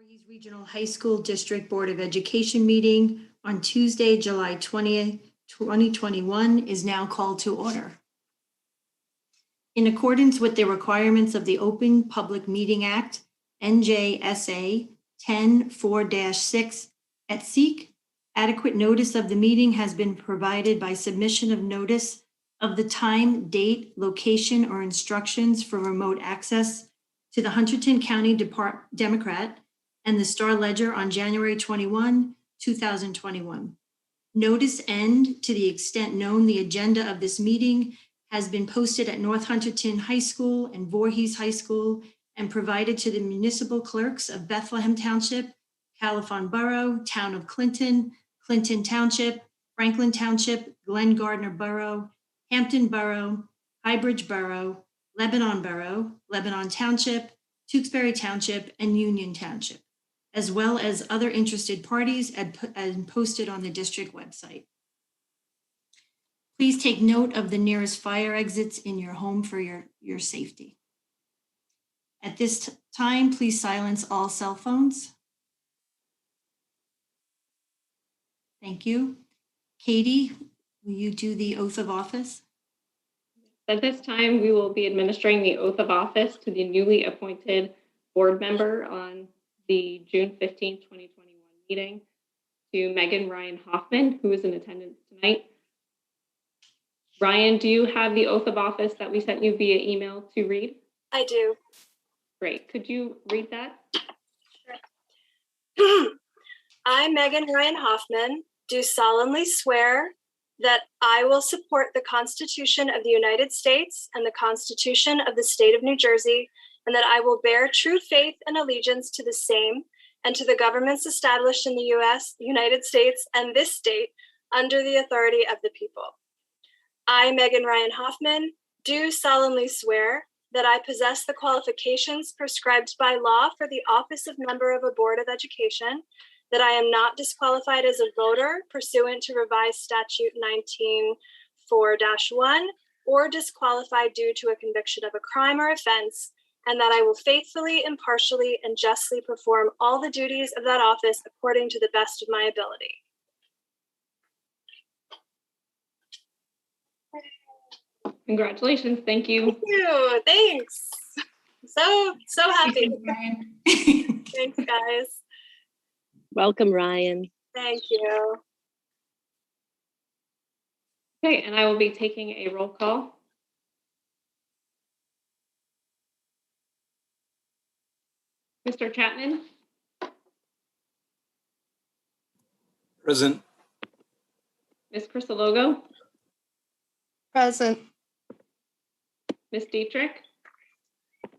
Voorhees Regional High School District Board of Education meeting on Tuesday, July 20th, 2021 is now called to order. In accordance with the requirements of the Open Public Meeting Act, NJSA 10-4-6 et seq, adequate notice of the meeting has been provided by submission of notice of the time, date, location, or instructions for remote access to the Hunterton County Democrat and the Star Ledger on January 21, 2021. Notice and, to the extent known, the agenda of this meeting has been posted at North Hunterton High School and Voorhees High School and provided to the municipal clerks of Bethlehem Township, Califon Borough, Town of Clinton, Clinton Township, Franklin Township, Glen Gardner Borough, Hampton Borough, Highbridge Borough, Lebanon Borough, Lebanon Township, Tewksbury Township, and Union Township, as well as other interested parties and posted on the district website. Please take note of the nearest fire exits in your home for your safety. At this time, please silence all cell phones. Thank you. Katie, will you do the oath of office? At this time, we will be administering the oath of office to the newly appointed board member on the June 15, 2021 meeting, to Megan Ryan Hoffman, who is in attendance tonight. Ryan, do you have the oath of office that we sent you via email to read? I do. Great. Could you read that? Sure. I, Megan Ryan Hoffman, do solemnly swear that I will support the Constitution of the United States and the Constitution of the State of New Jersey, and that I will bear true faith and allegiance to the same and to the governments established in the United States and this state under the authority of the people. I, Megan Ryan Hoffman, do solemnly swear that I possess the qualifications prescribed by law for the office of member of a board of education, that I am not disqualified as a voter pursuant to revised statute 19-4-1 or disqualified due to a conviction of a crime or offense, and that I will faithfully, impartially, and justly perform all the duties of that office according to the best of my ability. Congratulations. Thank you. Thank you. Thanks. So happy. Thanks, guys. Welcome, Ryan. Thank you. Okay, and I will be taking a roll call. Mr. Chapman? Present. Ms. Crisologo? Present. Ms. Dietrich?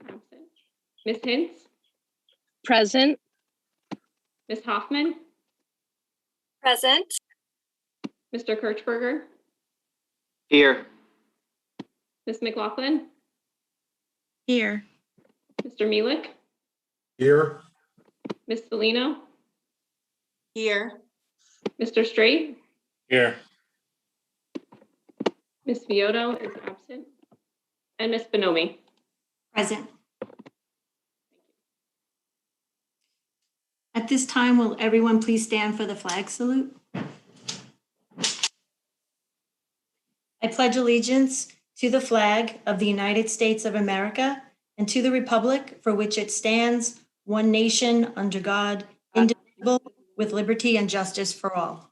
Absent. Ms. Hintz? Present. Ms. Hoffman? Present. Mr. Kirchberger? Here. Ms. Mclaughlin? Here. Mr. Mielek? Here. Ms. Salino? Here. Mr. Straight? Here. Ms. Vioto is absent. And Ms. Bonomi? Present. At this time, will everyone please stand for the flag salute? I pledge allegiance to the flag of the United States of America and to the republic for which it stands, one nation, under God, indivisible, with liberty and justice for all.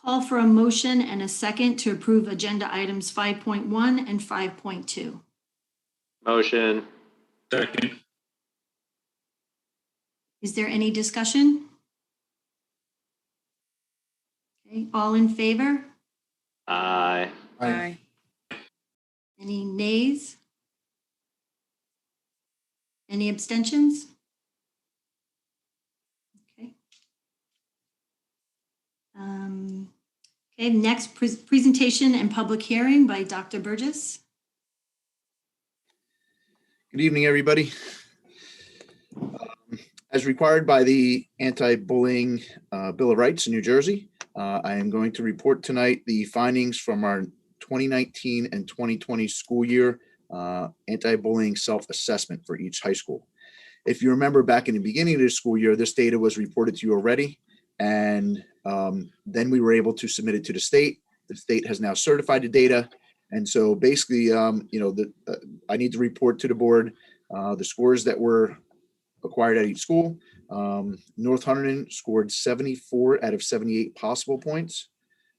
Call for a motion and a second to approve agenda items 5.1 and 5.2. Motion. Second. Is there any discussion? Okay, all in favor? Aye. Aye. Any nays? Any abstentions? Okay. Okay, next presentation and public hearing by Dr. Burgess. Good evening, everybody. As required by the Anti-Bullying Bill of Rights in New Jersey, I am going to report tonight the findings from our 2019 and 2020 school year anti-bullying self-assessment for each high school. If you remember back in the beginning of the school year, this data was reported to you already, and then we were able to submit it to the state. The state has now certified the data, and so basically, I need to report to the board the scores that were acquired at each school. North Hunterton scored 74 out of 78 possible points.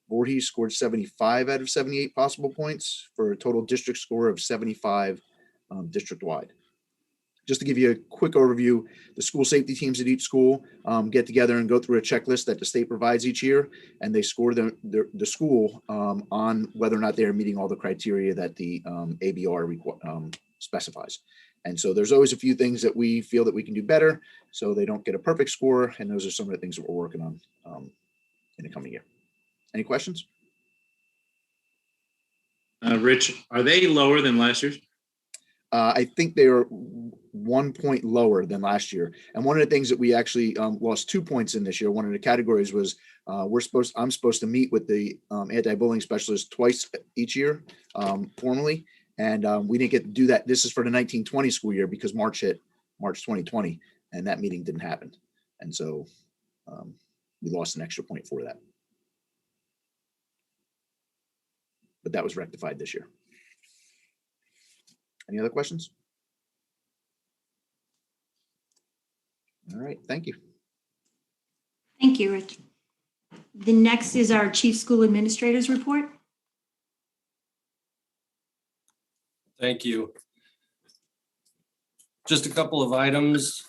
Voorhees scored 75 out of 78 possible points for a total district score of 75 district-wide. Just to give you a quick overview, the school safety teams at each school get together and go through a checklist that the state provides each year, and they score the school on whether or not they are meeting all the criteria that the ABR specifies. And so there's always a few things that we feel that we can do better so they don't get a perfect score. And those are some of the things that we're working on in the coming year. Any questions? Rich, are they lower than last year's? I think they are 1 point lower than last year. And one of the things that we actually lost 2 points in this year, one of the categories was I'm supposed to meet with the anti-bullying specialist twice each year formally. And we didn't get to do that. This is for the 1920 school year because March hit March 2020, and that meeting didn't happen. And so we lost an extra point for that. But that was rectified this year. Any other questions? All right, thank you. Thank you, Rich. The next is our Chief School Administrator's report. Thank you. Just a couple of items.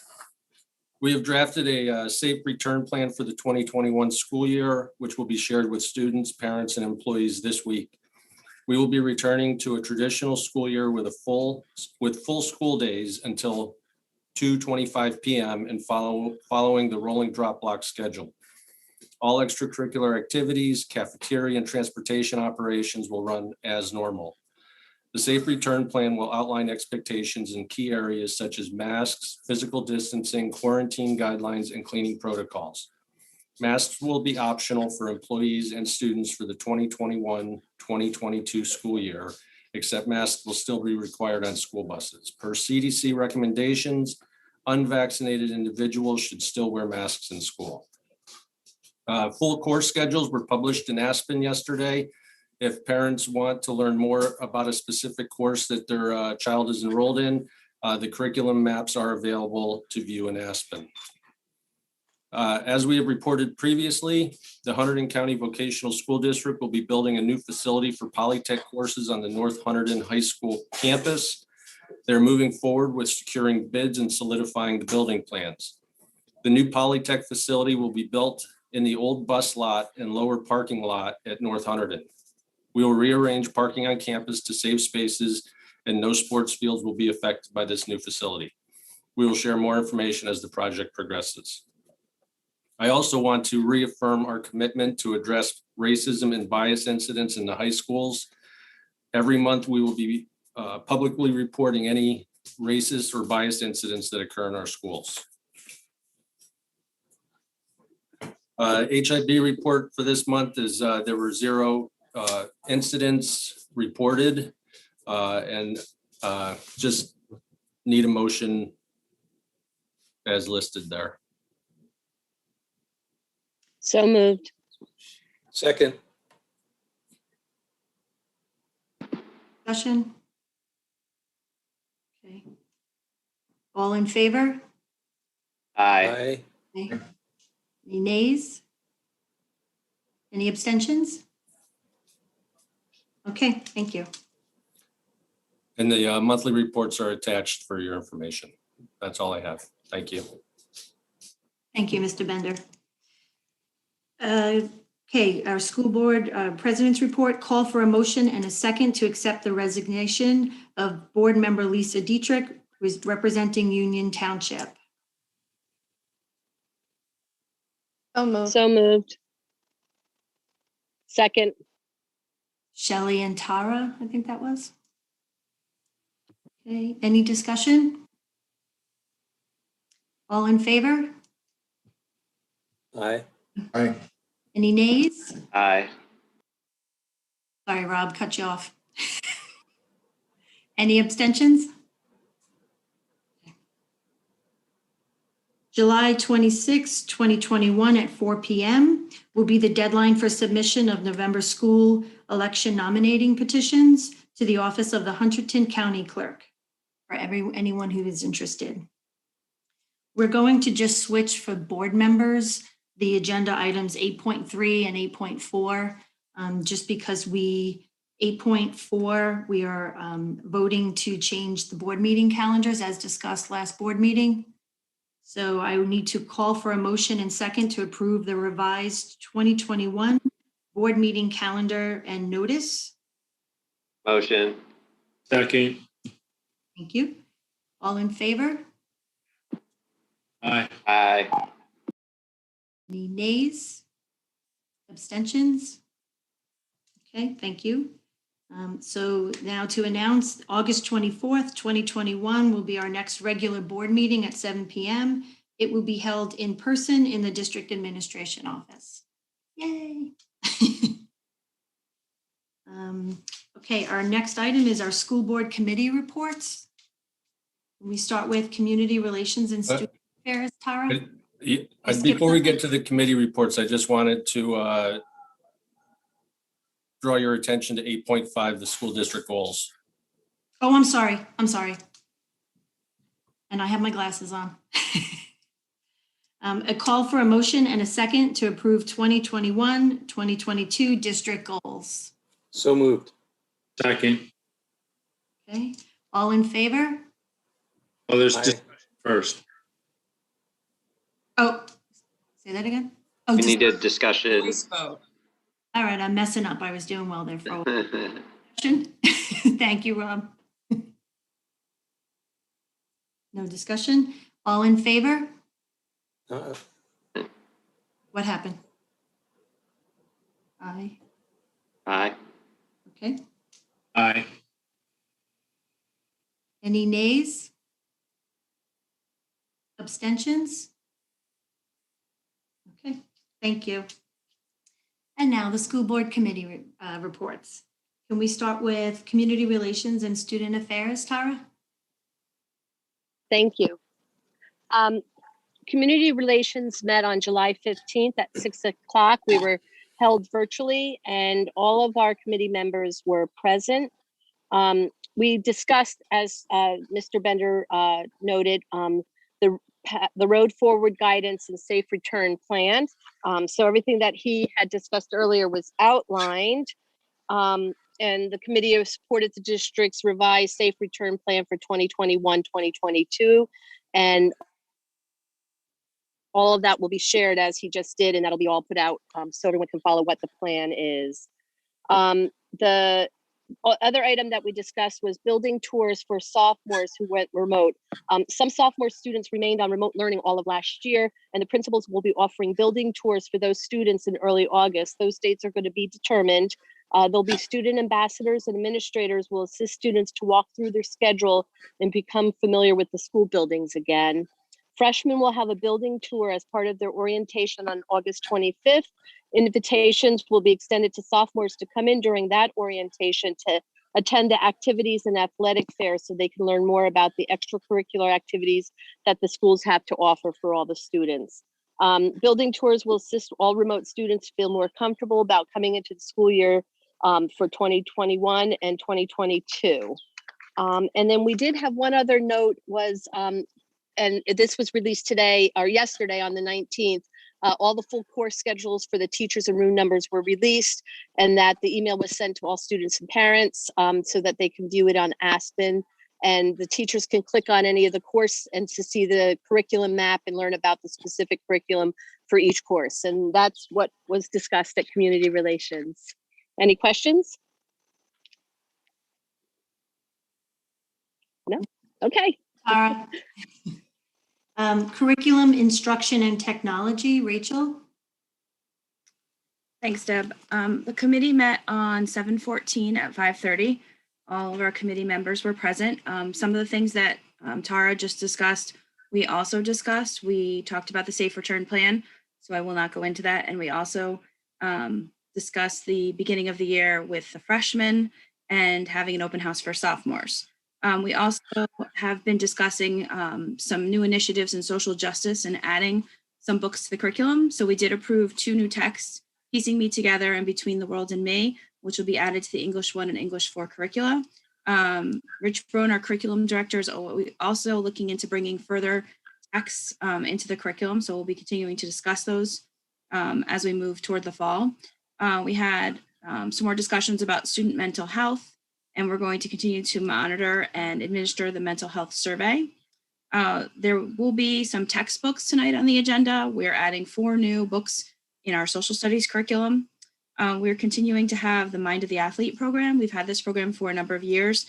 We have drafted a safe return plan for the 2021 school year, which will be shared with students, parents, and employees this week. We will be returning to a traditional school year with full school days until 2:25 p.m. and following the rolling drop block schedule. All extracurricular activities, cafeteria, and transportation operations will run as normal. The safe return plan will outline expectations in key areas such as masks, physical distancing, quarantine guidelines, and cleaning protocols. Masks will be optional for employees and students for the 2021-2022 school year, except masks will still be required on school buses. Per CDC recommendations, unvaccinated individuals should still wear masks in school. Full course schedules were published in Aspen yesterday. If parents want to learn more about a specific course that their child is enrolled in, the curriculum maps are available to view in Aspen. As we have reported previously, the Hunterdon County Vocational School District will be building a new facility for Polytech courses on the North Hunterdon High School campus. They're moving forward with securing bids and solidifying the building plans. The new Polytech facility will be built in the old bus lot and lower parking lot at North Hunterdon. We will rearrange parking on campus to save spaces, and no sports fields will be affected by this new facility. We will share more information as the project progresses. I also want to reaffirm our commitment to address racism and bias incidents in the high schools. Every month, we will be publicly reporting any racist or biased incidents that occur in our schools. HIB report for this month is there were 0 incidents reported and just need a motion as listed there. So moved. Second. Discussion? Okay. All in favor? Aye. Okay. Any nays? Any abstentions? Okay, thank you. And the monthly reports are attached for your information. That's all I have. Thank you. Thank you, Mr. Bender. Okay, our school board president's report, call for a motion and a second to accept the resignation of board member Lisa Dietrich, who is representing Union Township. So moved. Second. Shelley and Tara, I think that was. Okay, any discussion? All in favor? Aye. Aye. Any nays? Aye. Sorry, Rob, cut you off. Any abstentions? July 26, 2021 at 4 p.m. will be the deadline for submission of November school election nominating petitions to the office of the Hunterton County Clerk for anyone who is interested. We're going to just switch for board members, the agenda items 8.3 and 8.4, just because 8.4, we are voting to change the board meeting calendars as discussed last board meeting. So I will need to call for a motion and second to approve the revised 2021 board meeting calendar and notice. Motion. Second. Thank you. All in favor? Aye. Aye. Any nays? Abstentions? Okay, thank you. So now to announce August 24th, 2021 will be our next regular board meeting at 7 p.m. It will be held in person in the district administration office. Yay. Okay, our next item is our school board committee reports. We start with community relations and student affairs, Tara. Before we get to the committee reports, I just wanted to draw your attention to 8.5, the school district goals. Oh, I'm sorry. And I have my glasses on. A call for a motion and a second to approve 2021-2022 district goals. So moved. Second. Okay, all in favor? Oh, there's Aye. just first. Oh, say that again? Oh, We need a discussion. all right, I'm messing up. I was doing well there for a while. Thank you, Rob. No discussion? All in favor? What happened? Aye. Aye. Okay. Aye. Any nays? Abstentions? Okay, thank you. And now the school board committee reports. Can we start with community relations and student affairs, Tara? Thank you. Community relations met on July 15th at 6 o'clock. We were held virtually and all of our committee members were present. We discussed, as Mr. Bender noted, the road forward guidance and safe return plan. So everything that he had discussed earlier was outlined. And the committee has supported the district's revised safe return plan for 2021-2022. And all of that will be shared as he just did, and that'll be all put out so everyone can follow what the plan is. The other item that we discussed was building tours for sophomores who went remote. Some sophomore students remained on remote learning all of last year, and the principals will be offering building tours for those students in early August. Those dates are going to be determined. There'll be student ambassadors and administrators will assist students to walk through their schedule and become familiar with the school buildings again. Freshmen will have a building tour as part of their orientation on August 25th. Invitations will be extended to sophomores to come in during that orientation to attend the activities and athletic fairs so they can learn more about the extracurricular activities that the schools have to offer for all the students. Building tours will assist all remote students feel more comfortable about coming into the school year for 2021 and 2022. And then we did have one other note was, and this was released today or yesterday on the 19th, all the full course schedules for the teachers and room numbers were released, and that the email was sent to all students and parents so that they can view it on Aspen, and the teachers can click on any of the course and to see the curriculum map and learn about the specific curriculum for each course. And that's what was discussed at Community Relations. Any questions? No? Okay. Tara. Curriculum, instruction, and technology, Rachel? Thanks, Deb. The committee met on 7/14 at 5:30. All of our committee members were present. Some of the things that Tara just discussed we also discussed, we talked about the safe return plan, so I will not go into that. And we also discussed the beginning of the year with the freshmen and having an open house for sophomores. We also have been discussing some new initiatives in social justice and adding some books to the curriculum. So we did approve 2 new texts, Piecing Me Together and Between the World and Me, which will be added to the English 1 and English 4 curricula. Rich Broen, our curriculum director, is also looking into bringing further texts into the curriculum. So we'll be continuing to discuss those as we move toward the fall. We had some more discussions about student mental health, and we're going to continue to monitor and administer the mental health survey. There will be some textbooks tonight on the agenda. We're adding 4 new books in our social studies curriculum. We're continuing to have the Mind of the Athlete program. We've had this program for a number of years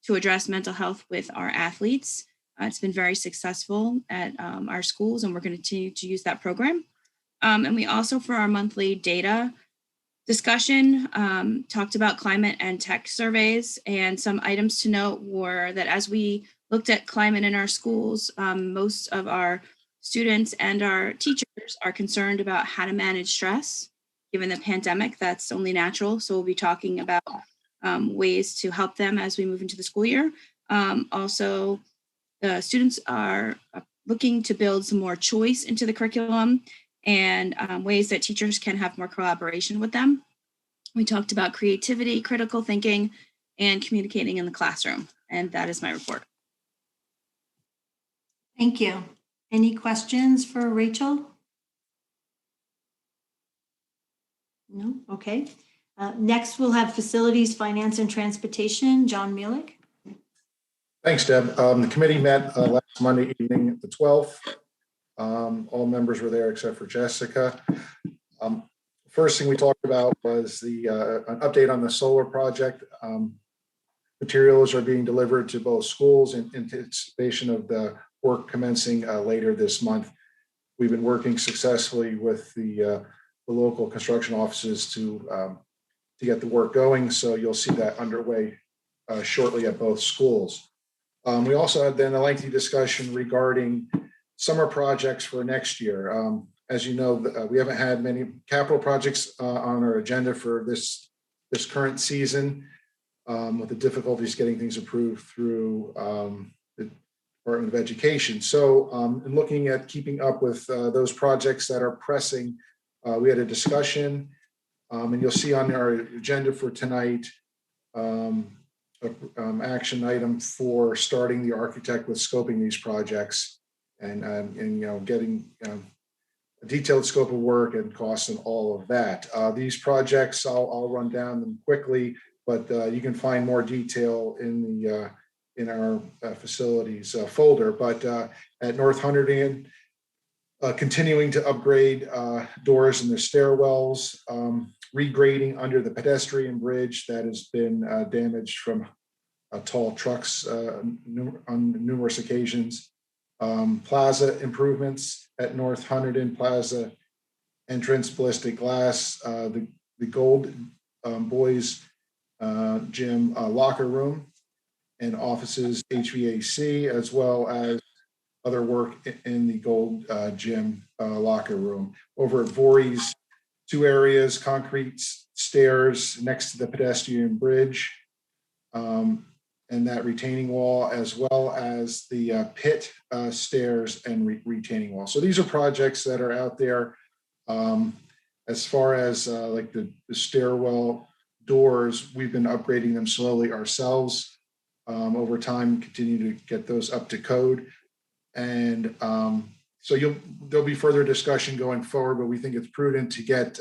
to address mental health with our athletes. It's been very successful at our schools, and we're going to continue to use that program. And we also, for our monthly data discussion, talked about climate and tech surveys, and some items to note were that as we looked at climate in our schools, most of our students and our teachers are concerned about how to manage stress. Given the pandemic, that's only natural. So we'll be talking about ways to help them as we move into the school year. Also, the students are looking to build some more choice into the curriculum and ways that teachers can have more collaboration with them. We talked about creativity, critical thinking, and communicating in the classroom. And that is my report. Thank you. Any questions for Rachel? No? Okay. Next, we'll have Facilities, Finance, and Transportation. John Mueller. Thanks, Deb. The committee met last Monday evening, the 12th. All members were there except for Jessica. First thing we talked about was an update on the solar project. Materials are being delivered to both schools in anticipation of the work commencing later this month. We've been working successfully with the local construction offices to get the work going. So you'll see that underway shortly at both schools. We also had then a lengthy discussion regarding summer projects for next year. As you know, we haven't had many capital projects on our agenda for this current season, with the difficulties getting things approved through the Department of Education. So in looking at keeping up with those projects that are pressing, we had a discussion, and you'll see on our agenda for tonight, action item for starting the architect with scoping these projects and getting a detailed scope of work and costs and all of that. These projects, I'll run down them quickly, but you can find more detail in our facilities folder. But at North Hunterdon, continuing to upgrade doors in the stairwells, regrading under the pedestrian bridge that has been damaged from tall trucks on numerous occasions. Plaza improvements at North Hunterdon Plaza entrance, ballistic glass, the Gold Boys Gym locker room and offices HVAC, as well as other work in the Gold Gym locker room. Over at Voorhees, 2 areas, concrete stairs next to the pedestrian bridge, and that retaining wall, as well as the pit stairs and retaining wall. So these are projects that are out there. As far as like the stairwell doors, we've been upgrading them slowly ourselves over time, continue to get those up to code. And so there'll be further discussion going forward, but we think it's prudent to get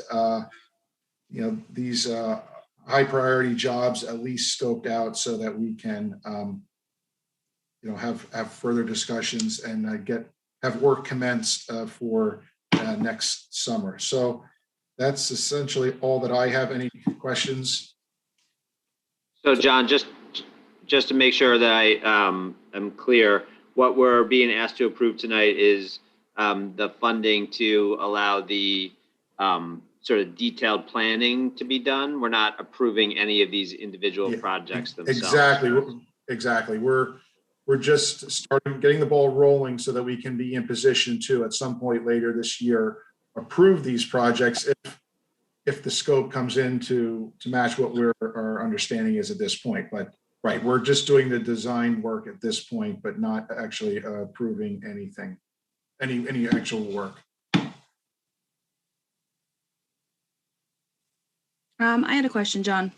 these high priority jobs at least scoped out so that we can have further discussions and have work commenced for next summer. So that's essentially all that I have. Any questions? So John, just to make sure that I am clear, what we're being asked to approve tonight is the funding to allow the sort of detailed planning to be done. We're not approving any of these individual projects themselves. Exactly. We're we're just getting the ball rolling so that we can be in position to, at some point later this year, approve these projects if the scope comes in to match what our understanding is at this point. But right, we're just doing the design work at this point, but not actually approving anything, any actual work. I had a question, John.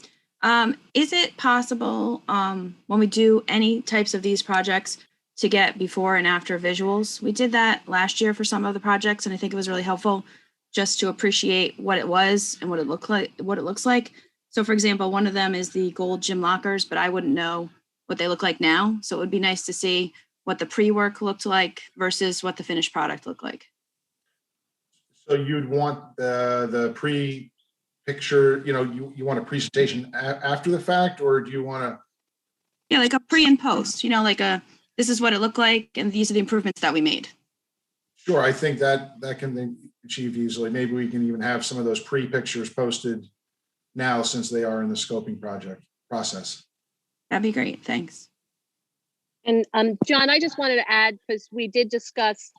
Is it possible when we do any types of these projects to get before and after visuals? We did that last year for some of the projects, and I think it was really helpful just to appreciate what it was and what it looks like. So, for example, one of them is the gold gym lockers, but I wouldn't know what they look like now. So it would be nice to see what the pre-work looked like versus what the finished product looked like. So you'd want the pre-picture, you want a presentation after the fact, or do you want to? Yeah, like a pre and post, this is what it looked like, and these are the improvements that we made. Sure, I think that can be achieved easily. Maybe we can even have some of those pre-pictures posted now since they are in the scoping process. That'd be great. Thanks. And John, I just wanted to add, because we did discuss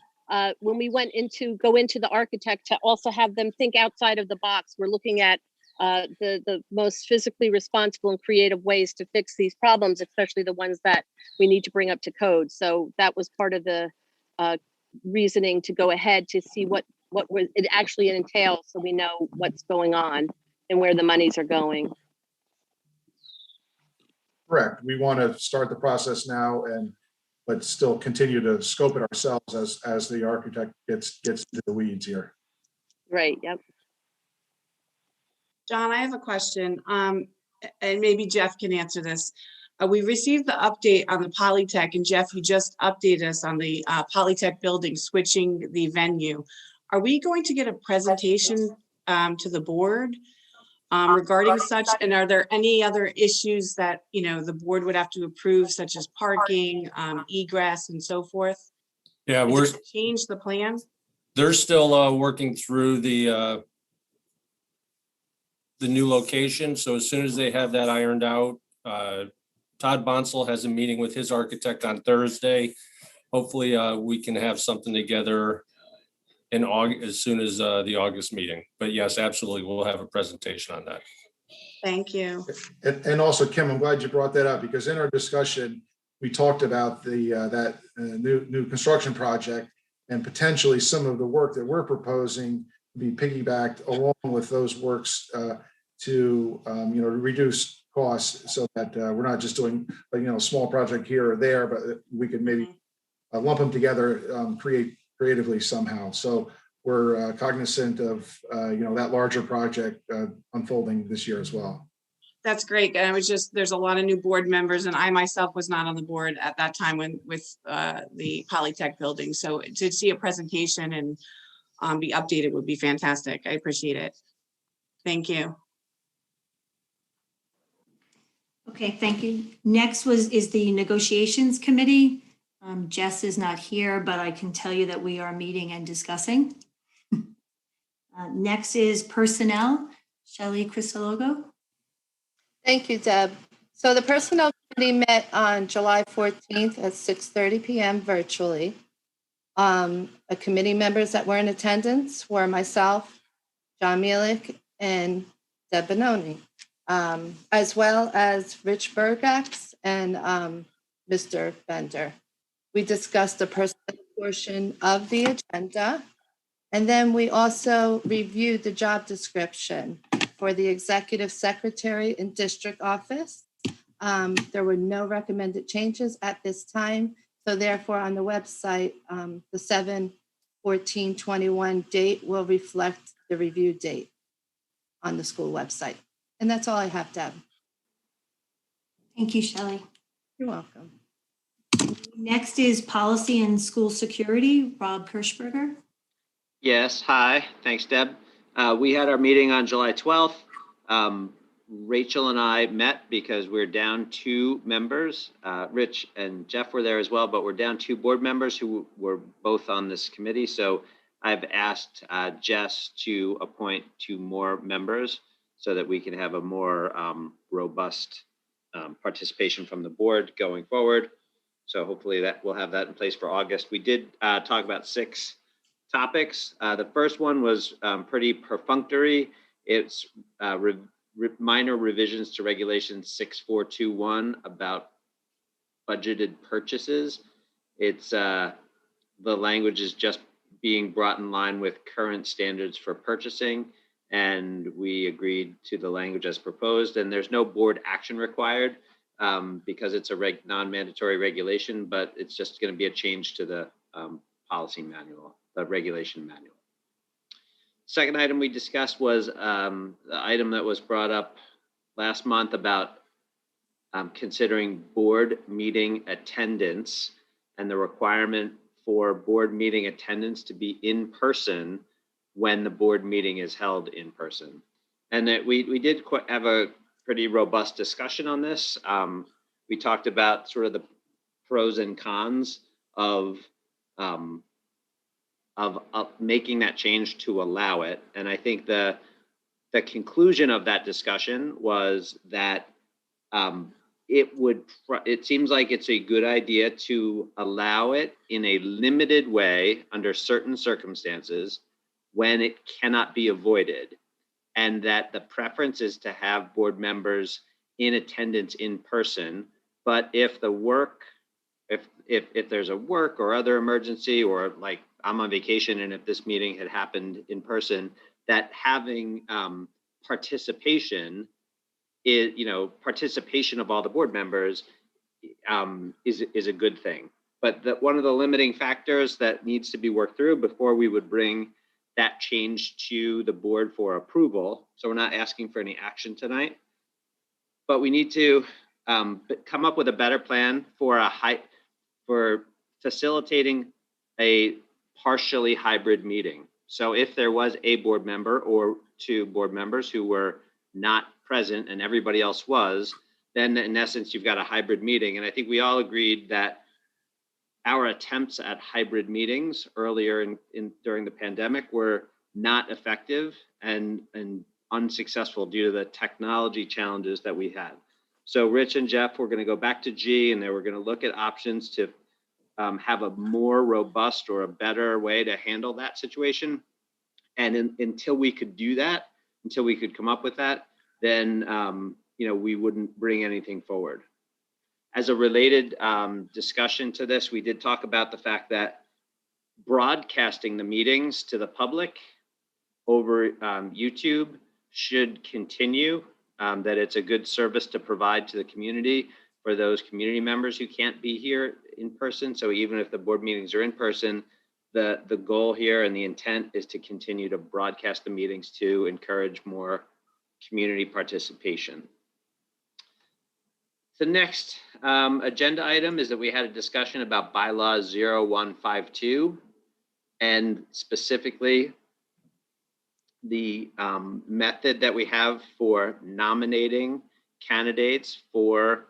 when we go into the architect to also have them think outside of the box. We're looking at the most physically responsible and creative ways to fix these problems, especially the ones that we need to bring up to code. So that was part of the reasoning to go ahead to see what it actually entails, so we know what's going on and where the monies are going. Correct. We want to start the process now, but still continue to scope it ourselves as the architect gets into the weeds here. Right. Yep. John, I have a question, and maybe Jeff can answer this. We received the update on the Polytech, and Jeff, you just updated us on the Polytech building switching the venue. Are we going to get a presentation to the board regarding such? And are there any other issues that the board would have to approve, such as parking, egress, and so forth? Yeah, change the plan. They're still working through the new location. So as soon as they have that ironed out, Todd Bonsall has a meeting with his architect on Thursday. Hopefully we can have something together in August, as soon as the August meeting. But yes, absolutely, we'll have a presentation on that. Thank you. And also, Kim, I'm glad you brought that up, because in our discussion, we talked about that new construction project, and potentially some of the work that we're proposing be piggybacked along with those works to reduce costs, so that we're not just doing a small project here or there, but we could maybe lump them together, creatively somehow. So we're cognizant of that larger project unfolding this year as well. That's great. And there's a lot of new board members, and I myself was not on the board at that time with the Polytech building. So to see a presentation and be updated would be fantastic. I appreciate it. Thank you. Okay, thank you. Next is the negotiations committee. Jess is not here, but I can tell you that we are meeting and discussing. Next is personnel. Shelley Crisologo. Thank you, Deb. So the Personnel Committee met on July 14th at 6:30 p.m. virtually. The committee members that were in attendance were myself, John Mielek, and Deb Benoni, as well as Rich Bergax and Mr. Bender. We discussed the personnel portion of the agenda, and then we also reviewed the job description for the executive secretary and district office. There were no recommended changes at this time. So therefore, on the website, the 7/14/21 date will reflect the review date on the school website. And that's all I have, Deb. Thank you, Shelley. You're welcome. Next is policy and school security. Rob Kirschberger. Yes, hi. Thanks, Deb. We had our meeting on July 12th. Rachel and I met because we're down 2 members. Rich and Jeff were there as well, but we're down 2 board members who were both on this committee. So I've asked Jess to appoint 2 more members so that we can have a more robust participation from the board going forward. So hopefully that we'll have that in place for August. We did talk about 6 topics. The first one was pretty perfunctory. It's minor revisions to Regulation 6421 about budgeted purchases. It's the language is just being brought in line with current standards for purchasing, and we agreed to the language as proposed. And there's no board action required because it's a non-mandatory regulation, but it's just going to be a change to the policy manual, the regulation manual. Second item we discussed was the item that was brought up last month about considering board meeting attendance and the requirement for board meeting attendance to be in person when the board meeting is held in person. And that we did have a pretty robust discussion on this. We talked about sort of the pros and cons of making that change to allow it. And I think the conclusion of that discussion was that it seems like it's a good idea to allow it in a limited way under certain circumstances when it cannot be avoided, and that the preference is to have board members in attendance in person. But if the work, if there's a work or other emergency, or like I'm on vacation and if this meeting had happened in person, that having participation participation of all the board members is a good thing. But one of the limiting factors that needs to be worked through before we would bring that change to the board for approval. So we're not asking for any action tonight, but we need to come up with a better plan for for facilitating a partially hybrid meeting. So if there was a board member or 2 board members who were not present and everybody else was, then in essence, you've got a hybrid meeting. And I think we all agreed that our attempts at hybrid meetings earlier during the pandemic were not effective and unsuccessful due to the technology challenges that we had. So Rich and Jeff, we're going to go back to G, and then we're going to look at options to have a more robust or a better way to handle that situation. And until we could do that, until we could come up with that, then we wouldn't bring anything forward. As a related discussion to this, we did talk about the fact that broadcasting the meetings to the public over YouTube should continue, that it's a good service to provide to the community for those community members who can't be here in person. So even if the board meetings are in person, the goal here and the intent is to continue to broadcast the meetings to encourage more community participation. The next agenda item is that we had a discussion about bylaw 0152, and specifically the method that we have for nominating candidates for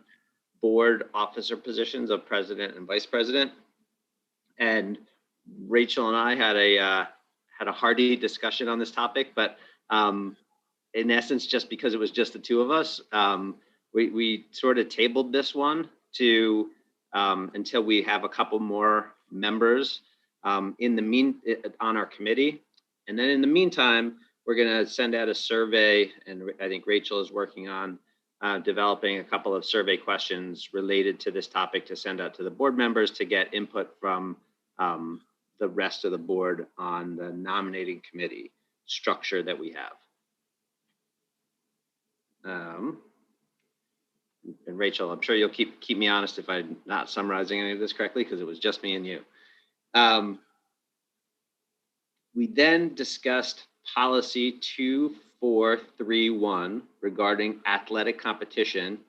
board officer positions of president and vice president. And Rachel and I had a hearty discussion on this topic, but in essence, just because it was just the 2 of us, we sort of tabled this one to until we have a couple more members on our committee. And then in the meantime, we're going to send out a survey, and I think Rachel is working on developing a couple of survey questions related to this topic to send out to the board members to get input from the rest of the board on the nominating committee structure that we have. And Rachel, I'm sure you'll keep me honest if I'm not summarizing any of this correctly, because it was just me and you. We then discussed policy 2431 regarding athletic competition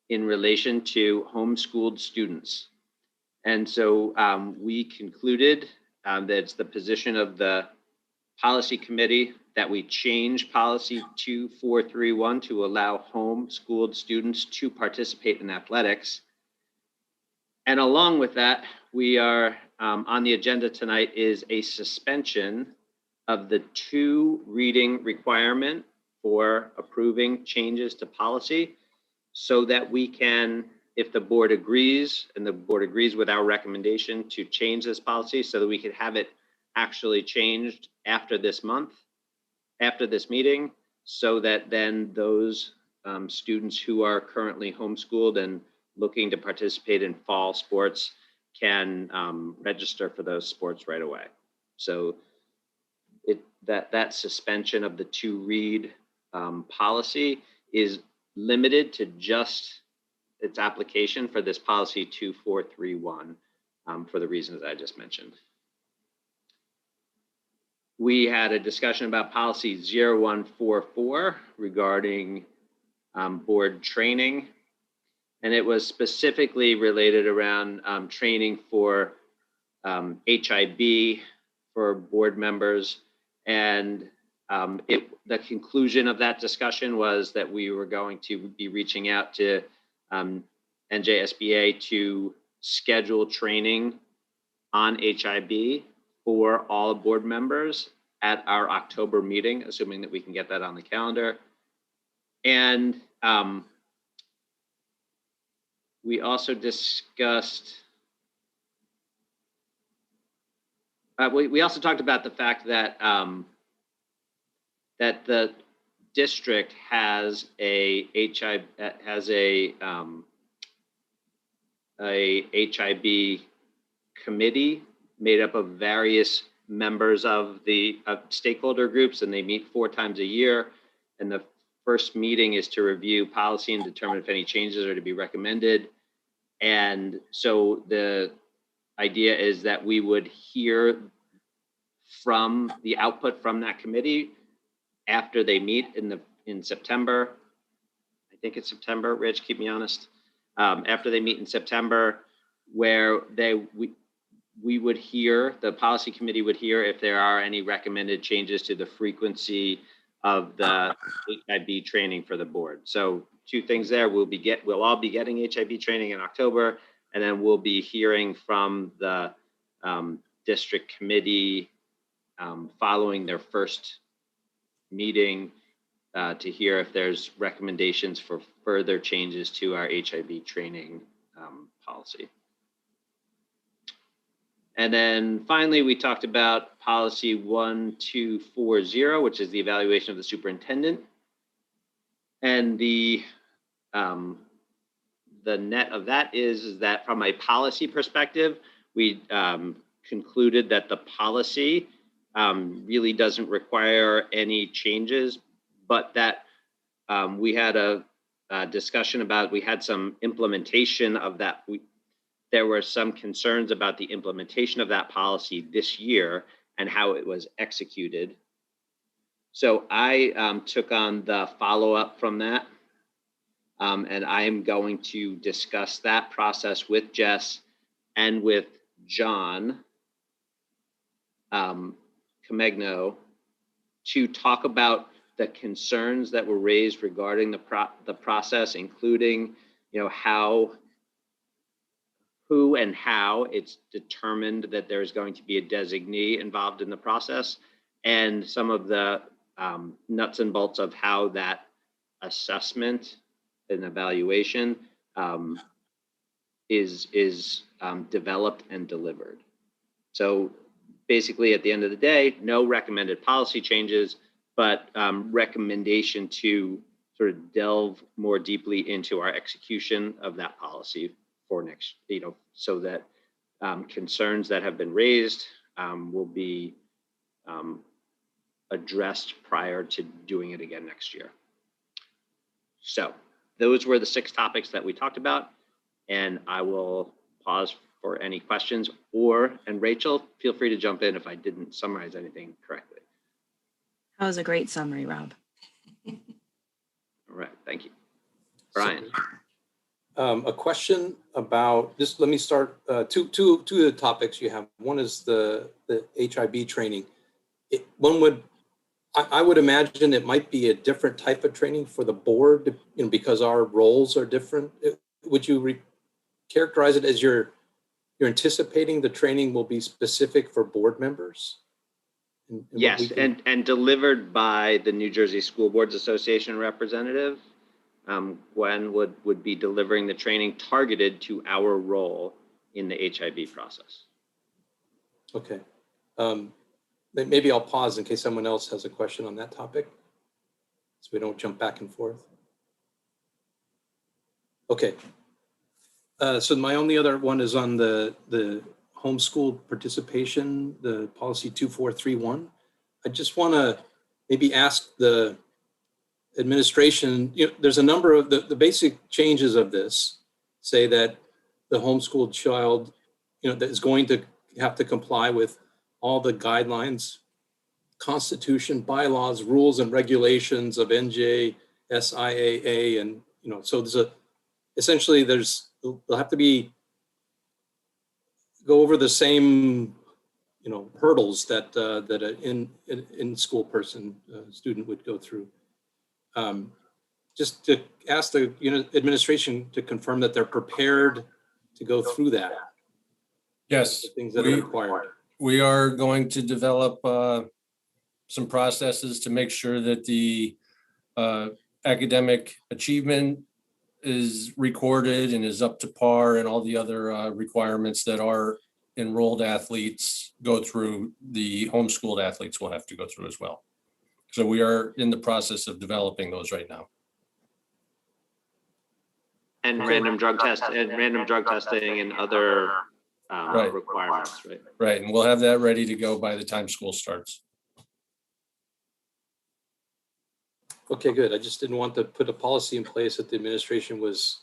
in relation to homeschooled students. And so we concluded that it's the position of the policy committee that we change policy 2431 to allow homeschooled students to participate in athletics. And along with that, we are on the agenda tonight is a suspension of the 2 reading requirement for approving changes to policy, so that we can if the board agrees, and the board agrees with our recommendation to change this policy so that we could have it actually changed after this month, after this meeting, so that then those students who are currently homeschooled and looking to participate in fall sports can register for those sports right away. So that suspension of the two-read policy is limited to just its application for this policy 2431 for the reasons I just mentioned. We had a discussion about policy 0144 regarding board training, and it was specifically related around training for HIB for board members. And the conclusion of that discussion was that we were going to be reaching out to NJSBA to schedule training on HIB for all board members at our October meeting, assuming that we can get that on the calendar. And we also discussed, we also talked about the fact that that the district has a HIB committee made up of various members of the stakeholder groups, and they meet 4 times a year. And the first meeting is to review policy and determine if any changes are to be recommended. And so the idea is that we would hear from the output from that committee after they meet in September. I think it's September, Rich, keep me honest. After they meet in September, where we would hear, the policy committee would hear if there are any recommended changes to the frequency of the HIB training for the board. So 2 things there, we'll all be getting HIB training in October, and then we'll be hearing from the district committee following their first meeting to hear if there's recommendations for further changes to our HIB training policy. And then finally, we talked about policy 1240, which is the evaluation of the superintendent. And the net of that is that from a policy perspective, we concluded that the policy really doesn't require any changes, but that we had a discussion about, we had some implementation of that. There were some concerns about the implementation of that policy this year and how it was executed. So I took on the follow-up from that, and I am going to discuss that process with Jess and with John Comegno to talk about the concerns that were raised regarding the process, including, who and how it's determined that there's going to be a designee involved in the process, and some of the nuts and bolts of how that assessment and evaluation is developed and delivered. So basically, at the end of the day, no recommended policy changes, but recommendation to sort of delve more deeply into our execution of that policy for next, so that concerns that have been raised will be addressed prior to doing it again next year. So those were the 6 topics that we talked about, and I will pause for any questions, and Rachel, feel free to jump in if I didn't summarize anything correctly. That was a great summary, Rob. All right, thank you. Brian. A question about this. Let me start two of the topics you have. One is the HIB training. I would imagine it might be a different type of training for the board, because our roles are different. Would you characterize it as you're anticipating the training will be specific for board members? Yes, and delivered by the New Jersey School Boards Association representative. Gwen would be delivering the training targeted to our role in the HIB process. Okay. Maybe I'll pause in case someone else has a question on that topic, so we don't jump back and forth. Okay. So my only other one is on the homeschool participation, the policy 2431. I just want to maybe ask the administration, there's a number of the basic changes of this say that the homeschooled child, that is going to have to comply with all the guidelines, constitution, bylaws, rules and regulations of NJ, SIAA, and so essentially they'll have to go over the same hurdles that an in-school student would go through. Just to ask the administration to confirm that they're prepared to go through that. Yes, Things that are required. we are going to develop some processes to make sure that the academic achievement is recorded and is up to par, and all the other requirements that our enrolled athletes go through, the homeschooled athletes will have to go through as well. So we are in the process of developing those right now. And random drug testing and other requirements, right? Right, and we'll have that ready to go by the time school starts. Okay, good. I just didn't want to put a policy in place that the administration was,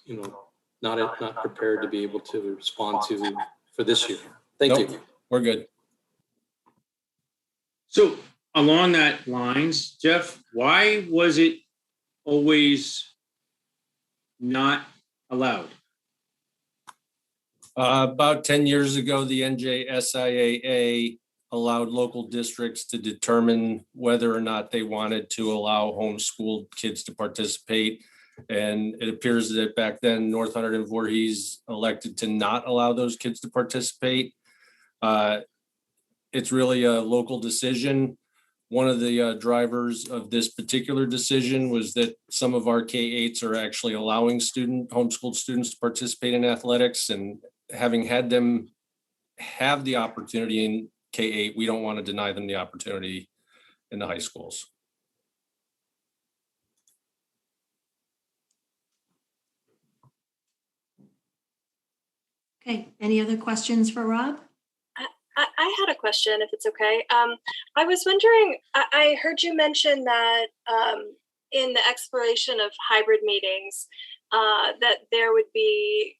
not prepared to be able to respond to for this year. Thank you. We're good. So along that lines, Jeff, why was it always not allowed? About 10 years ago, the NJSIAA allowed local districts to determine whether or not they wanted to allow homeschooled kids to participate. And it appears that back then, North Hunterdon-Voorhees elected to not allow those kids to participate. It's really a local decision. One of the drivers of this particular decision was that some of our K-8s are actually allowing homeschooled students to participate in athletics, and having had them have the opportunity in K-8, we don't want to deny them the opportunity in the high schools. Okay, any other questions for Rob? I had a question, if it's okay. I was wondering, I heard you mention that in the exploration of hybrid meetings, that there would be,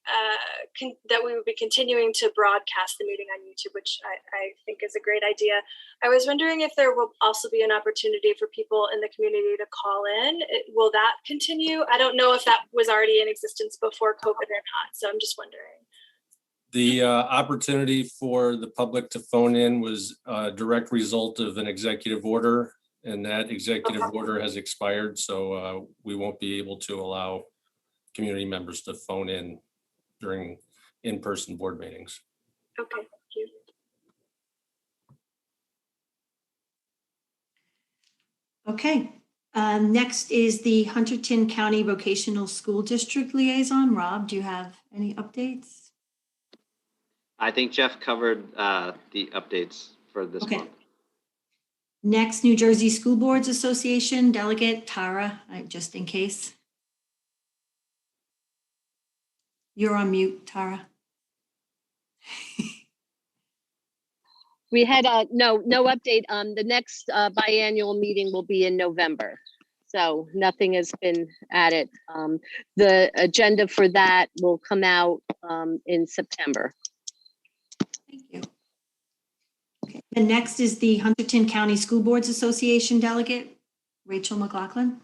that we would be continuing to broadcast the meeting on YouTube, which I think is a great idea. I was wondering if there will also be an opportunity for people in the community to call in. Will that continue? I don't know if that was already in existence before COVID or not, so I'm just wondering. The opportunity for the public to phone in was a direct result of an executive order, and that executive order has expired. So we won't be able to allow community members to phone in during in-person board meetings. Okay, thank you. Okay, next is the Hunterton County Vocational School District Liaison. Rob, do you have any updates? I think Jeff covered the updates for this month. Next, New Jersey School Boards Association Delegate Tara, just in case. You're on mute, Tara. We had no update. The next biannual meeting will be in November. So nothing has been added. The agenda for that will come out in September. Thank you. Okay. And next is the Hunterton County School Boards Association Delegate, Rachel Mclaughlin.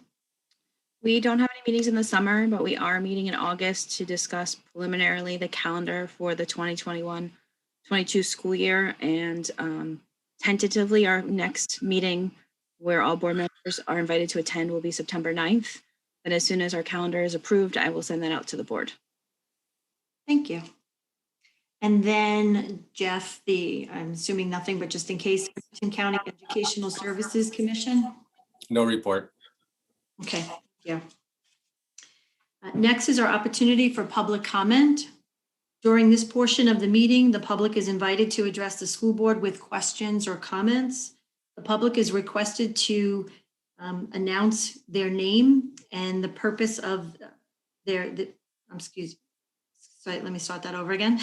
We don't have any meetings in the summer, but we are meeting in August to discuss preliminarily the calendar for the 2021-22 school year. And tentatively, our next meeting where all board members are invited to attend will be September 9th. But as soon as our calendar is approved, I will send that out to the board. Thank you. And then Jeff, I'm assuming nothing, but just in case, Hunterton County Educational Services Commission. No report. Okay, thank you. Next is our opportunity for public comment. During this portion of the meeting, the public is invited to address the school board with questions or comments. The public is requested to announce their name and the purpose of excuse me. Sorry, let me start that over again.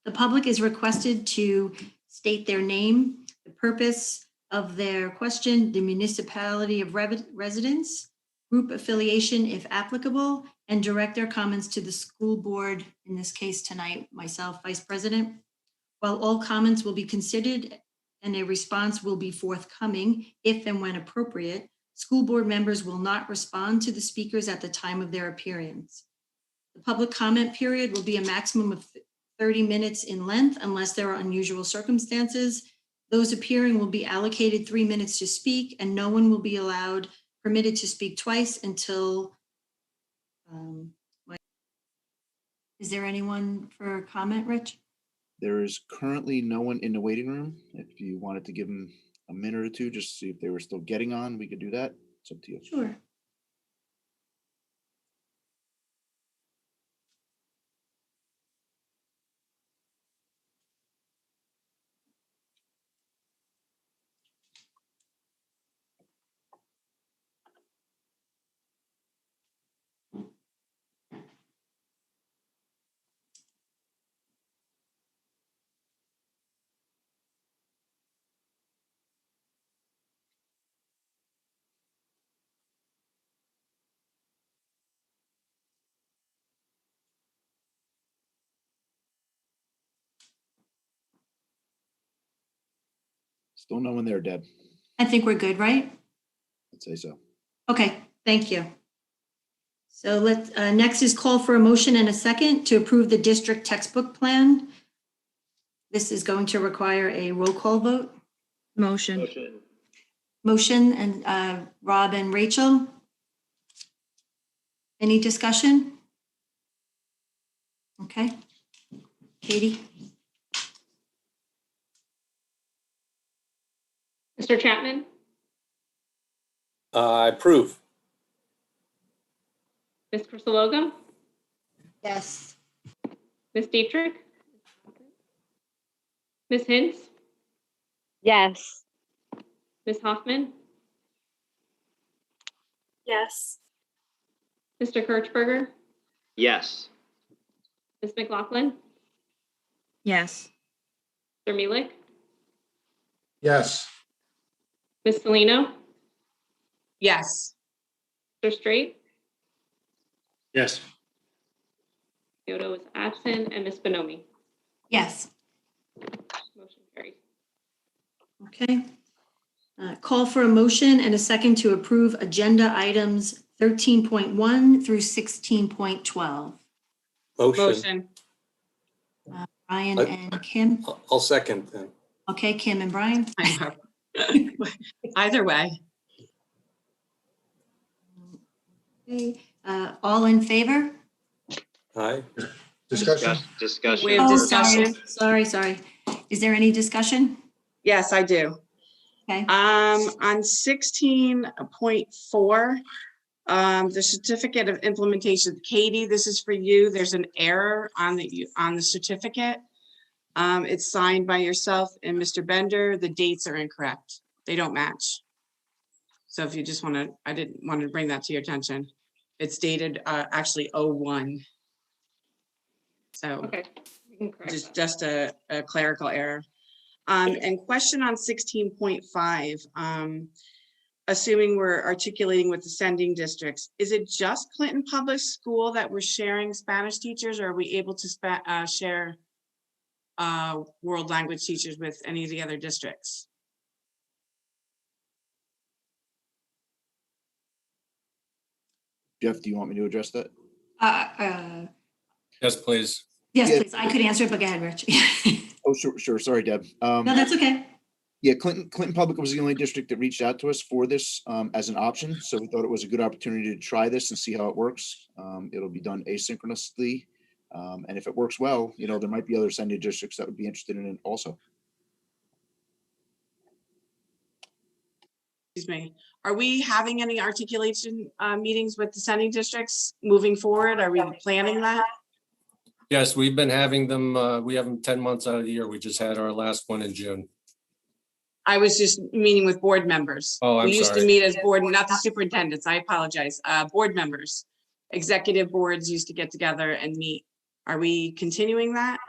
The public is requested to state their name, the purpose of their question, the municipality of residence, group affiliation if applicable, and direct their comments to the school board, in this case tonight, myself, Vice President. While all comments will be considered and a response will be forthcoming if and when appropriate, school board members will not respond to the speakers at the time of their appearance. The public comment period will be a maximum of 30 minutes in length unless there are unusual circumstances. Those appearing will be allocated 3 minutes to speak, and no one will be permitted to speak twice until, is there anyone for comment, Rich? There is currently no one in the waiting room. If you wanted to give them a minute or two, just to see if they were still getting on, we could do that. It's up to you. Sure. Still no one there, Deb. I think we're good, right? I'd say so. Okay, thank you. So next is call for a motion and a second to approve the district textbook plan. This is going to require a roll call vote. Motion. Motion and Rob and Rachel. Any discussion? Okay. Katie? Mr. Chapman, I approve. Ms. Crisologo, Yes. Ms. Dietrich, Ms. Hintz, Yes. Ms. Hoffman, Yes. Mr. Kirchberger, Yes. Ms. McLaughlin, Yes. Mr. Mealy, Yes. Ms. Salino, Yes. Mr. Straight, Yes. Kyoto is absent, and Ms. Bonomi. Yes. Motion carries. Okay. Call for a motion and a second to approve agenda items 13.1 through 16.12. Motion. Brian I- and Kim. I'll second then. Okay, Kim and Brian. I know. Either way. Okay, all in favor? Aye. Discussion? Discussion. We have Oh, discussion. sorry. Is there any discussion? Yes, I do. Okay. On 16.4, the certificate of implementation, Katie, this is for you. There's an error on the certificate. It's signed by yourself and Mr. Bender. The dates are incorrect. They don't match. So if you just want to, I didn't want to bring that to your attention. It's dated actually 01. So Okay, we can correct that. just a clerical error. And question on 16.5, assuming we're articulating with the sending districts, is it just Clinton Public School that we're sharing Spanish teachers, or are we able to share world language teachers with any of the other districts? Jeff, do you want me to address that? Yes, please. Yes, Yeah. please. I could answer it, but go ahead, Rich. Oh, sure. Sorry, Deb. No, that's okay. Yeah, Clinton Public was the only district that reached out to us for this as an option. So we thought it was a good opportunity to try this and see how it works. It'll be done asynchronously. And if it works well, there might be other sending districts that would be interested in it also. excuse me, are we having any articulation meetings with the sending districts moving forward? Are we planning that? Yes, we've been having them, we have them 10 months out of the year. We just had our last one in June. I was just meeting with board members. Oh, I'm We used to sorry. meet as board, not the superintendents, I apologize, board members. Executive boards used to get together and meet. Are we continuing that?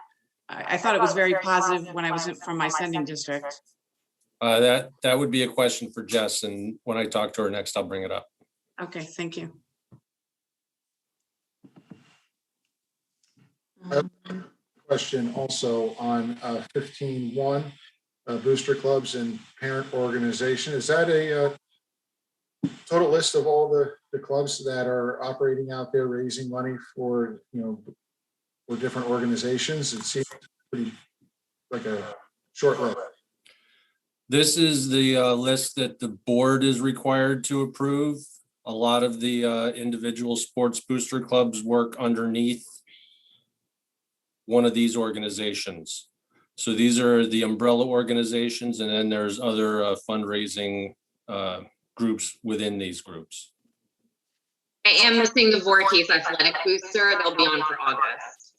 I thought it was very positive when I was from my sending district. That would be a question for Jess, and when I talk to her next, I'll bring it up. Okay, thank you. Question also on 15.1, booster clubs and parent organization. Is that a total list of all the clubs that are operating out there raising money for, for different organizations? It seems pretty like a short list. This is the list that the board is required to approve. A lot of the individual sports booster clubs work underneath one of these organizations. So these are the umbrella organizations, and then there's other fundraising groups within these groups. I am missing the Voorhees Athletic Booster. They'll be on for August.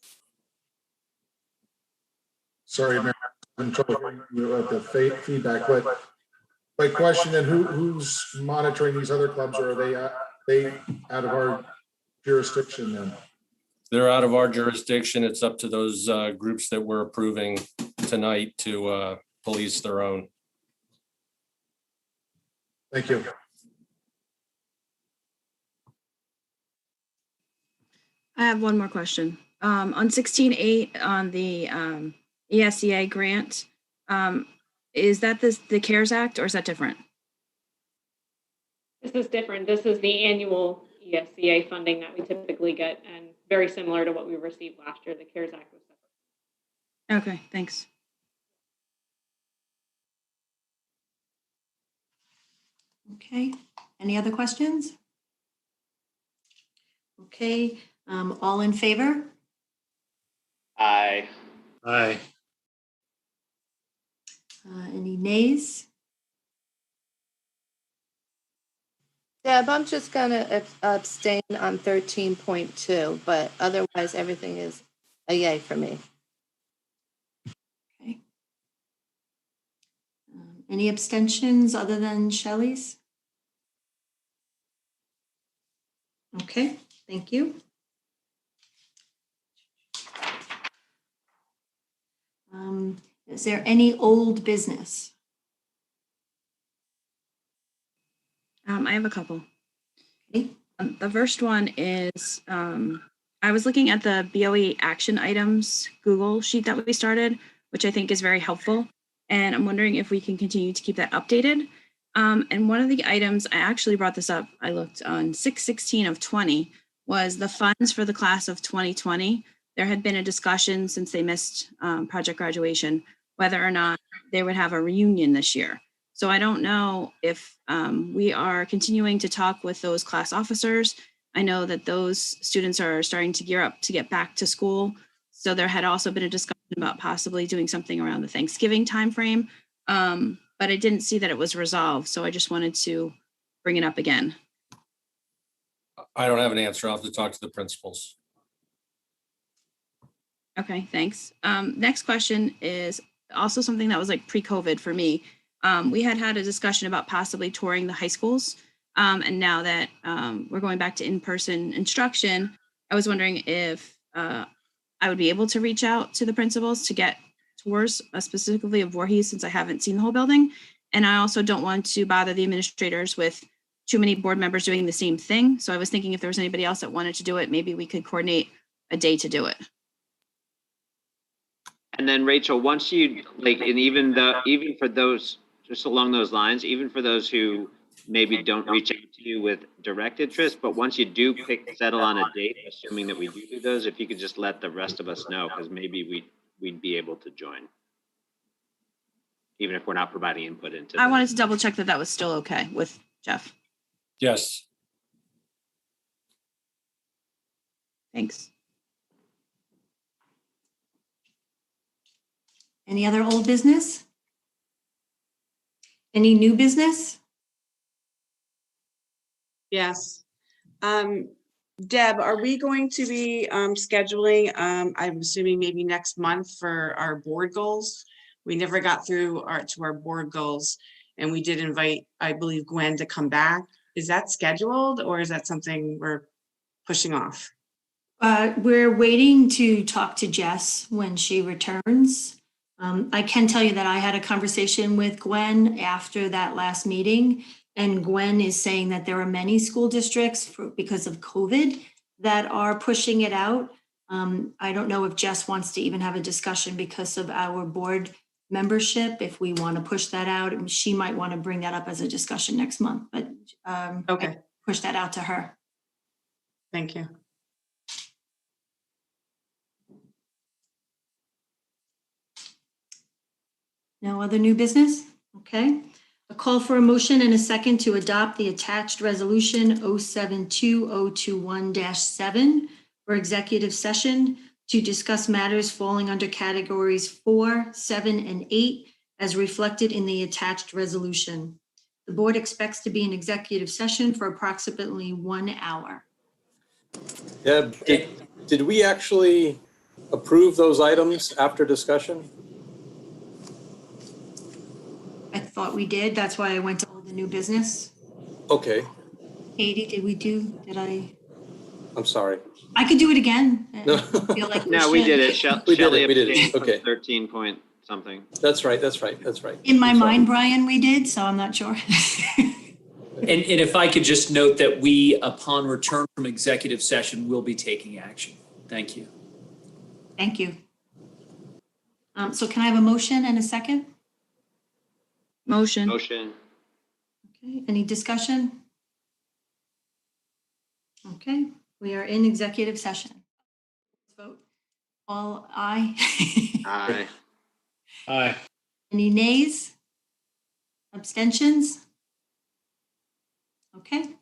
Sorry, Mary, I'm trouble hearing you at the feedback, but my question then, who's monitoring these other clubs, or are they out of our jurisdiction then? They're out of our jurisdiction. It's up to those groups that we're approving tonight to police their own. Thank you. I have one more question. On 16.8 on the ESEA grant, is that the CARES Act, or is that different? This is different. This is the annual ESCA funding that we typically get, and very similar to what we received last year. The CARES Act was separate. Okay, thanks. Okay, any other questions? Okay, all in favor? Aye. Aye. Any nays? Deb, I'm just gonna abstain on 13.2, but otherwise everything is a yay for me. Okay. Any abstentions other than Shelley's? Okay, thank you. Is there any old business? I have a couple. Okay. The first one is I was looking at the BOE action items Google sheet that we started, which I think is very helpful. And I'm wondering if we can continue to keep that updated. And one of the items, I actually brought this up, I looked on 6/16 of 20, was the funds for the class of 2020. There had been a discussion since they missed project graduation, whether or not they would have a reunion this year. So I don't know if we are continuing to talk with those class officers. I know that those students are starting to gear up to get back to school. So there had also been a discussion about possibly doing something around the Thanksgiving timeframe, but I didn't see that it was resolved. So I just wanted to bring it up again. I don't have an answer. I'll have to talk to the principals. Okay, thanks. Next question is also something that was like pre-COVID for me. We had a discussion about possibly touring the high schools. And now that we're going back to in-person instruction, I was wondering if I would be able to reach out to the principals to get tours, specifically of Voorhees, since I haven't seen the whole building. And I also don't want to bother the administrators with too many board members doing the same thing. So I was thinking if there was anybody else that wanted to do it, maybe we could coordinate a day to do it. And then Rachel, once you like, and even for those, just along those lines, even for those who maybe don't reach out to you with direct interest, but once you do settle on a date, assuming that we do those, if you could just let the rest of us know, because maybe we'd be able to join, even if we're not providing input into. I wanted to double check that was still okay with Jeff. Yes. Thanks. Any other old business? Any new business? Yes. Deb, are we going to be scheduling, I'm assuming maybe next month for our board goals? We never got through our board goals, and we did invite, I believe, Gwen to come back. Is that scheduled, or is that something we're pushing off? We're waiting to talk to Jess when she returns. I can tell you that I had a conversation with Gwen after that last meeting, and Gwen is saying that there are many school districts because of COVID that are pushing it out. I don't know if Jess wants to even have a discussion because of our board membership, if we want to push that out. And she might want to bring that up as a discussion next month, but Okay, I push that out to her. thank you. No other new business? Okay. A call for a motion and a second to adopt the attached resolution 072021-7 for executive session to discuss matters falling under categories 4, 7, and 8 as reflected in the attached resolution. The board expects to be in executive session for approximately 1 hour. Deb, did we actually approve those items after discussion? I thought we did. That's why I went to all the new business. Okay, Katie, did I? I'm sorry. I could do it again. No. I feel like No, we did it. We did Shelley it, we did it. abstained from Okay. 13 point something. That's right. In my I'm sorry. mind, Brian, we did, so I'm not sure. And if I could just note that we, upon return from executive session, will be taking action. Thank you. Thank you. So can I have a motion and a second? Motion. Motion. Okay, any discussion? Okay, we are in executive session. Let's vote. All aye. Aye. Aye. Any nays? Abstentions? Okay,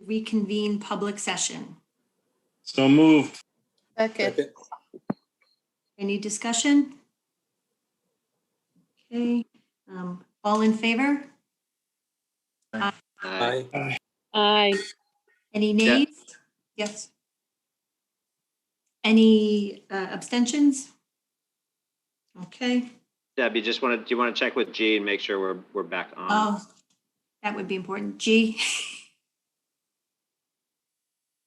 reconvene public session. So moved. Second. Any discussion? Okay, all in favor? Aye. Aye. Any nays? Yes. Any abstentions? Okay. Debbie, do you want to check with G and make sure we're back on? Oh, that would be important. G.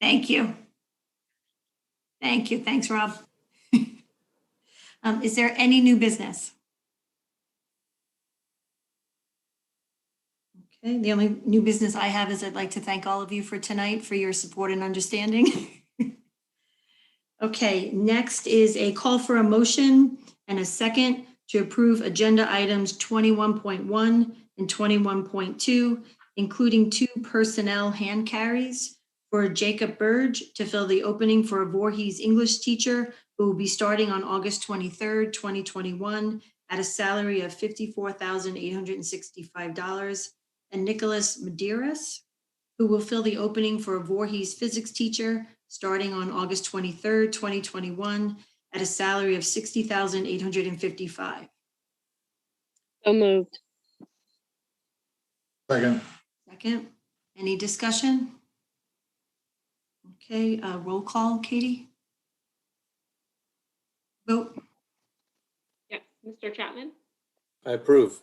Thank you. Thank you. Thanks, Rob. Is there any new business? Okay, the only new business I have is I'd like to thank all of you for tonight for your support and understanding. Okay, next is a call for a motion and a second to approve agenda items 21.1 and 21.2, including 2 personnel hand carries for Jacob Burge to fill the opening for a Voorhees English teacher who will be starting on August 23rd, 2021 at a salary of $54,865, and Nicholas Medeiros, who will fill the opening for a Voorhees physics teacher starting on August 23rd, 2021 at a salary of $60,855. So moved. Second. Second, any discussion? Okay, roll call, Katie? Vote. Yes, Mr. Chapman, I approve.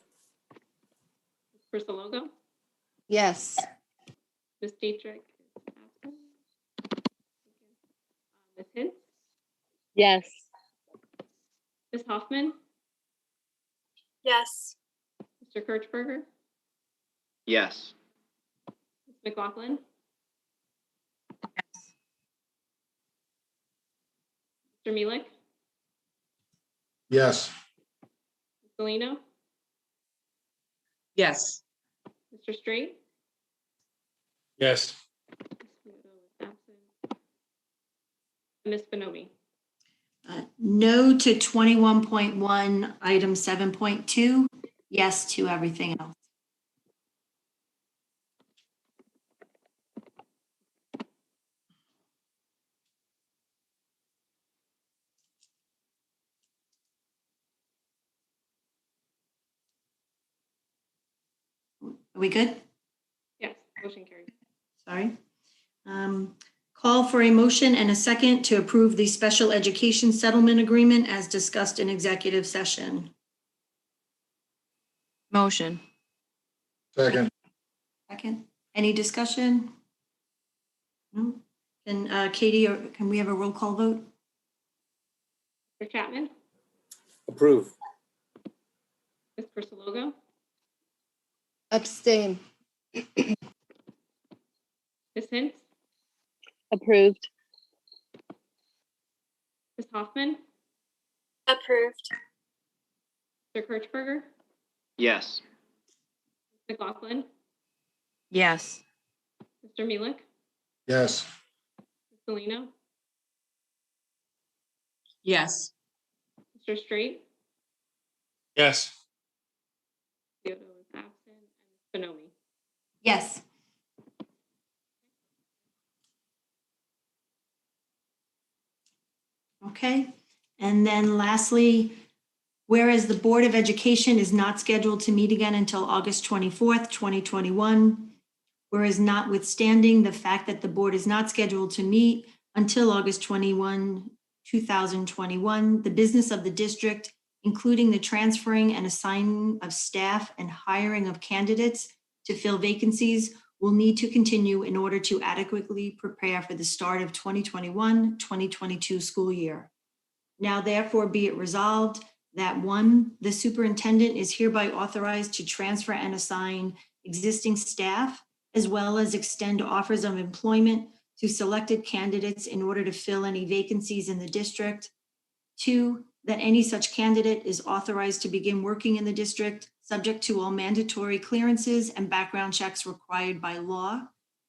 Ms. Persologo, Yes. Ms. Dietrich is absent. Ms. Hintz, Yes. Ms. Hoffman, Yes. Mr. Kirchberger, Yes. Ms. McLaughlin, Mr. Mealy, Yes. Ms. Galino, Yes. Mr. Straight, Yes. Ms. Bonomi. No to 21.1, item 7.2, yes to everything else. Are we good? Yes, motion carries. Sorry. Call for a motion and a second to approve the special education settlement agreement as discussed in executive session. Motion. Second. Second, any discussion? No? And Katie, or can we have a roll call vote? Mr. Chapman, Approve. Ms. Persologo, Abstain. Ms. Hintz, Approved. Ms. Hoffman, Approved. Mr. Kirchberger, Yes. Ms. McLaughlin, Yes. Mr. Mealy, Yes. Ms. Galino, Yes. Mr. Straight, Yes. Theodo is absent, and Ms. Bonomi. Yes. Okay, and then lastly, whereas the Board of Education is not scheduled to meet again until August 24th, 2021, whereas notwithstanding the fact that the board is not scheduled to meet until August 21, 2021, the business of the district, including the transferring and assigning of staff and hiring of candidates to fill vacancies, will need to continue in order to adequately prepare for the start of 2021-2022 school year. Now therefore be it resolved that 1, the superintendent is hereby authorized to transfer and assign existing staff as well as extend offers of employment to selected candidates in order to fill any vacancies in the district. 2, that any such candidate is authorized to begin working in the district subject to all mandatory clearances and background checks required by law.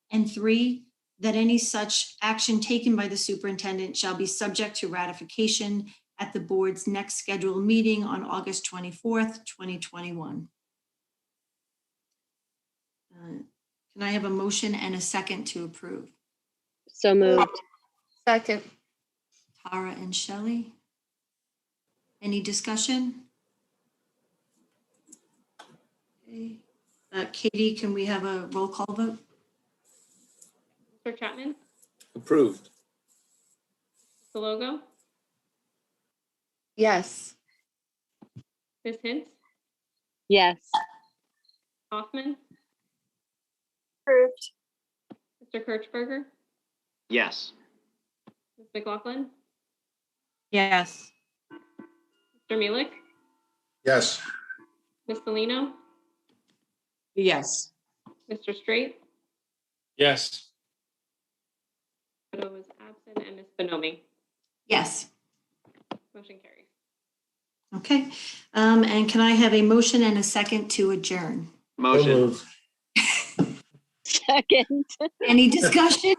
And 3, that any such action taken by the superintendent shall be subject to ratification at the board's next scheduled meeting on August 24th, 2021. Can I have a motion and a second to approve? So moved. Second. Tara and Shelley. Any discussion? Okay. Katie, can we have a roll call vote? Mr. Chapman, Approved. Mr. Logo, Yes. Ms. Hintz, Yes. Hoffman, Approved. Mr. Kirchberger, Yes. Ms. McLaughlin, Yes. Mr. Mueller, Yes. Ms. Salino, Yes. Mr. Straight, Yes. Widow is absent, and Ms. Bonomi. Yes. Motion carries. Okay. And can I have a motion and a second to adjourn? So Motion. moved. Second. Any discussion?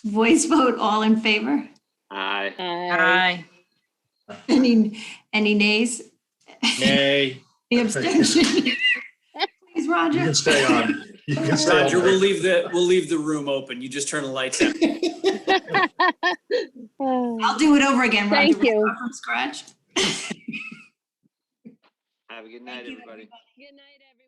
Voice vote, all in favor? Aye. Aye. Aye. Any nays? Nay. The abstention? Please, You Roger. can stay on. You can stay on. Roger, we'll leave the room open. You just turn the lights out. I'll do it over again, Roger. Thank you. We'll start from scratch. Have a good night, Thank you, everybody. Good night, everyone.